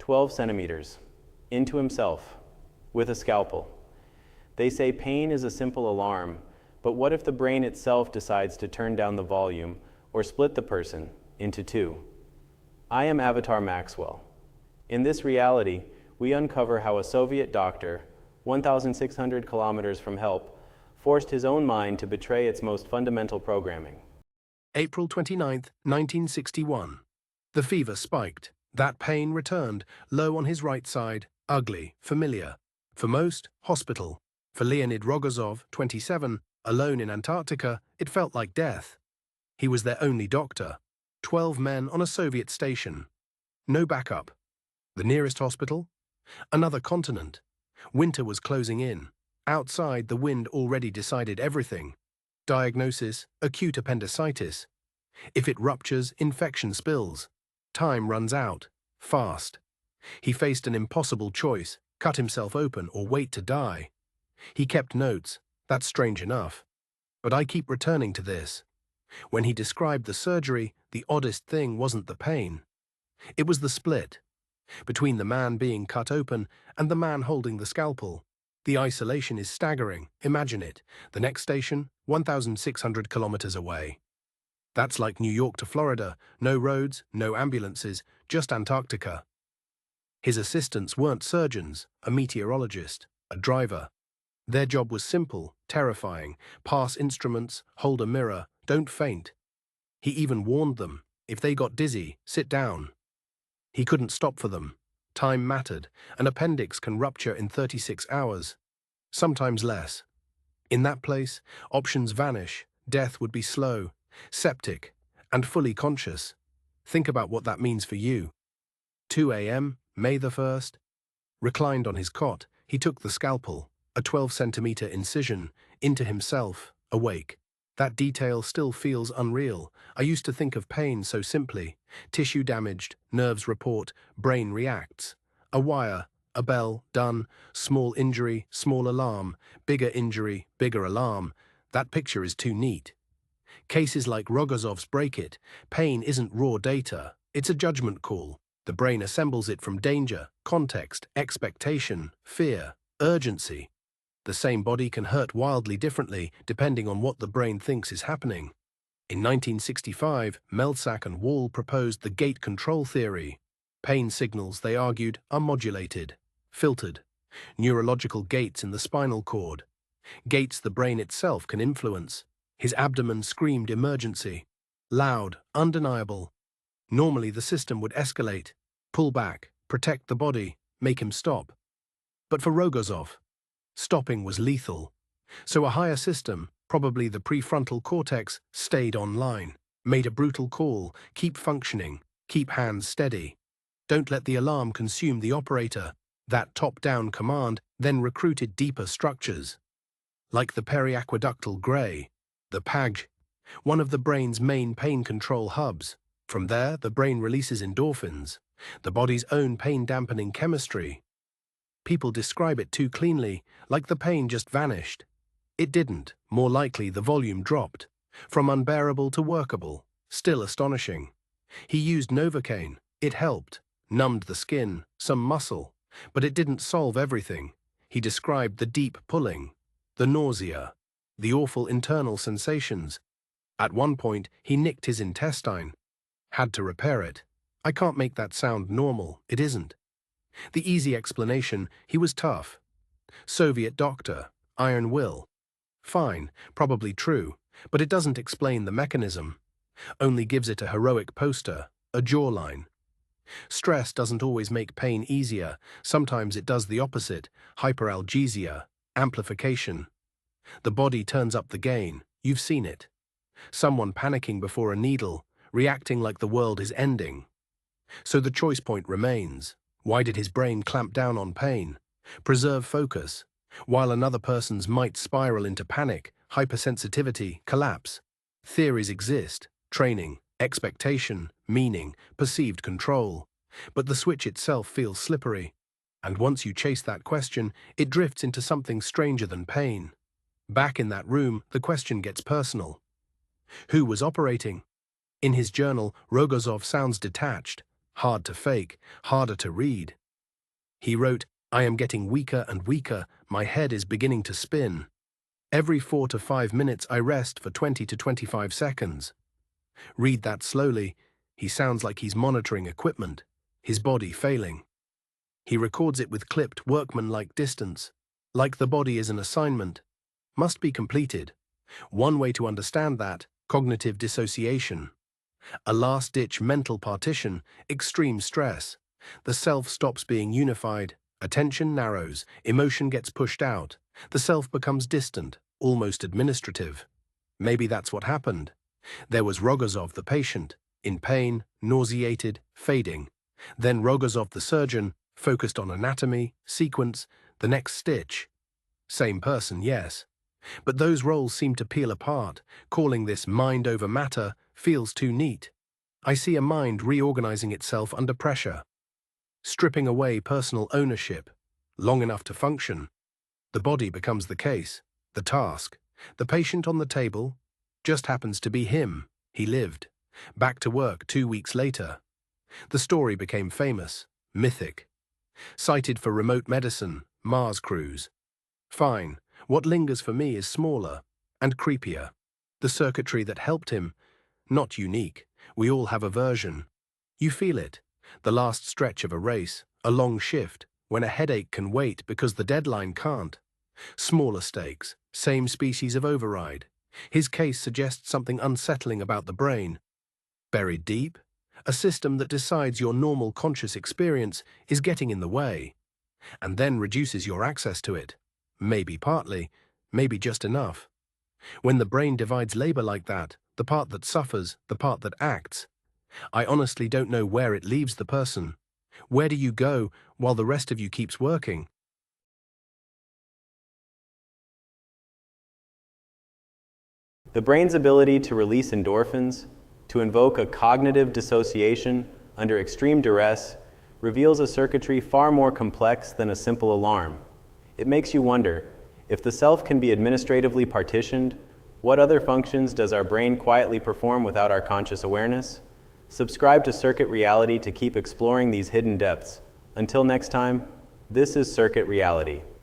12 centimeters, into himself, with a scalpel. They say pain is a simple alarm, but what if the brain itself decides to turn down the volume or split the person into two? I am Avatar Maxwell. In this reality, we uncover how a Soviet doctor, 1,600 kilometers from help, forced his own mind to betray its most fundamental programming. April 29, 1961. The fever spiked. That pain returned, low on his right side, ugly, familiar. For most, hospital. For Leonid Rogozov, 27, alone in Antarctica, it felt like death. He was their only doctor. 12 men on a Soviet station. No backup. The nearest hospital? Another continent. Winter was closing in. Outside, the wind already decided everything. Diagnosis: acute appendicitis. If it ruptures, infection spills. Time runs out. Fast. He faced an impossible choice: cut himself open or wait to die. He kept notes. That's strange enough. But I keep returning to this. When he described the surgery, the oddest thing wasn't the pain. It was the split. Between the man being cut open and the man holding the scalpel. The isolation is staggering. Imagine it. The next station, 1,600 kilometers away. That's like New York to Florida. No roads, no ambulances, just Antarctica. His assistants weren't surgeons, a meteorologist, a driver. Their job was simple, terrifying. Pass instruments, hold a mirror, don't faint. He even warned them, if they got dizzy, sit down. He couldn't stop for them. Time mattered. An appendix can rupture in 36 hours, sometimes less. In that place, options vanish. Death would be slow, septic, and fully conscious. Think about what that means for you. 2 a.m., May the 1st. Reclined on his cot, he took the scalpel, a 12-centimeter incision, into himself, awake. That detail still feels unreal. I used to think of pain so simply. Tissue damaged, nerves report, brain reacts. A wire, a bell, done. Small injury, small alarm. Bigger injury, bigger alarm. That picture is too neat. Cases like Rogozov's break it. Pain isn't raw data. It's a judgment call. The brain assembles it from danger, context, expectation, fear, urgency. The same body can hurt wildly differently depending on what the brain thinks is happening. In 1965, Meltsack and Wall proposed the gate control theory. Pain signals, they argued, are modulated, filtered. Neurological gates in the spinal cord. Gates the brain itself can influence. His abdomen screamed emergency. Loud, undeniable. Normally the system would escalate, pull back, protect the body, make him stop. But for Rogozov, stopping was lethal. So a higher system, probably the prefrontal cortex, stayed online, made a brutal call: keep functioning, keep hands steady. Don't let the alarm consume the operator. That top-down command then recruited deeper structures. Like the periaqueductal gray, the PAG, one of the brain's main pain control hubs. From there, the brain releases endorphins, the body's own pain-dampening chemistry. People describe it too cleanly, like the pain just vanished. It didn't. More likely, the volume dropped. From unbearable to workable. Still astonishing. He used Novocaine. It helped. Numbed the skin, some muscle. But it didn't solve everything. He described the deep pulling, the nausea, the awful internal sensations. At one point, he nicked his intestine. Had to repair it. I can't make that sound normal. It isn't. The easy explanation: he was tough. Soviet doctor, iron will. Fine, probably true, but it doesn't explain the mechanism. Only gives it a heroic poster, a jawline. Stress doesn't always make pain easier. Sometimes it does the opposite: hyperalgesia, amplification. The body turns up the gain. You've seen it. Someone panicking before a needle, reacting like the world is ending. So the choice point remains. Why did his brain clamp down on pain? Preserve focus, while another person's might spiral into panic, hypersensitivity, collapse. Theories exist: training, expectation, meaning, perceived control. But the switch itself feels slippery. And once you chase that question, it drifts into something stranger than pain. Back in that room, the question gets personal. Who was operating? In his journal, Rogozov sounds detached. Hard to fake, harder to read. He wrote, "I am getting weaker and weaker, my head is beginning to spin. Every 4 to 5 minutes I rest for 20 to 25 seconds. Read that slowly. He sounds like he's monitoring equipment, his body failing. He records it with clipped, workman-like distance, like the body is an assignment. Must be completed. One way to understand that, cognitive dissociation. A last-ditch mental partition, extreme stress. The self stops being unified, attention narrows, emotion gets pushed out. The self becomes distant, almost administrative. Maybe that's what happened. There was Rogozov the patient, in pain, nauseated, fading. Then Rogozov the surgeon, focused on anatomy, sequence, the next stitch. Same person, yes. But those roles seem to peel apart. Calling this mind over matter feels too neat. I see a mind reorganizing itself under pressure, stripping away personal ownership, long enough to function. The body becomes the case, the task. The patient on the table just happens to be him. He lived. Back to work 2 weeks later. The story became famous, mythic. Cited for remote medicine, Mars crews. Fine. What lingers for me is smaller and creepier. The circuitry that helped him, not unique. We all have a version. You feel it. The last stretch of a race, a long shift, when a headache can wait because the deadline can't. Smaller stakes, same species of override. His case suggests something unsettling about the brain. Buried deep, a system that decides your normal conscious experience is getting in the way, and then reduces your access to it. Maybe partly, maybe just enough. When the brain divides labor like that, the part that suffers, the part that acts, I honestly don't know where it leaves the person. Where do you go while the rest of you keeps working? The brain's ability to release endorphins, to invoke a cognitive dissociation under extreme duress, reveals a circuitry far more complex than a simple alarm. It makes you wonder, if the self can be administratively partitioned, what other functions does our brain quietly perform without our conscious awareness? Subscribe to Circuit Reality to keep exploring these hidden depths. Until next time, this is Circuit Reality.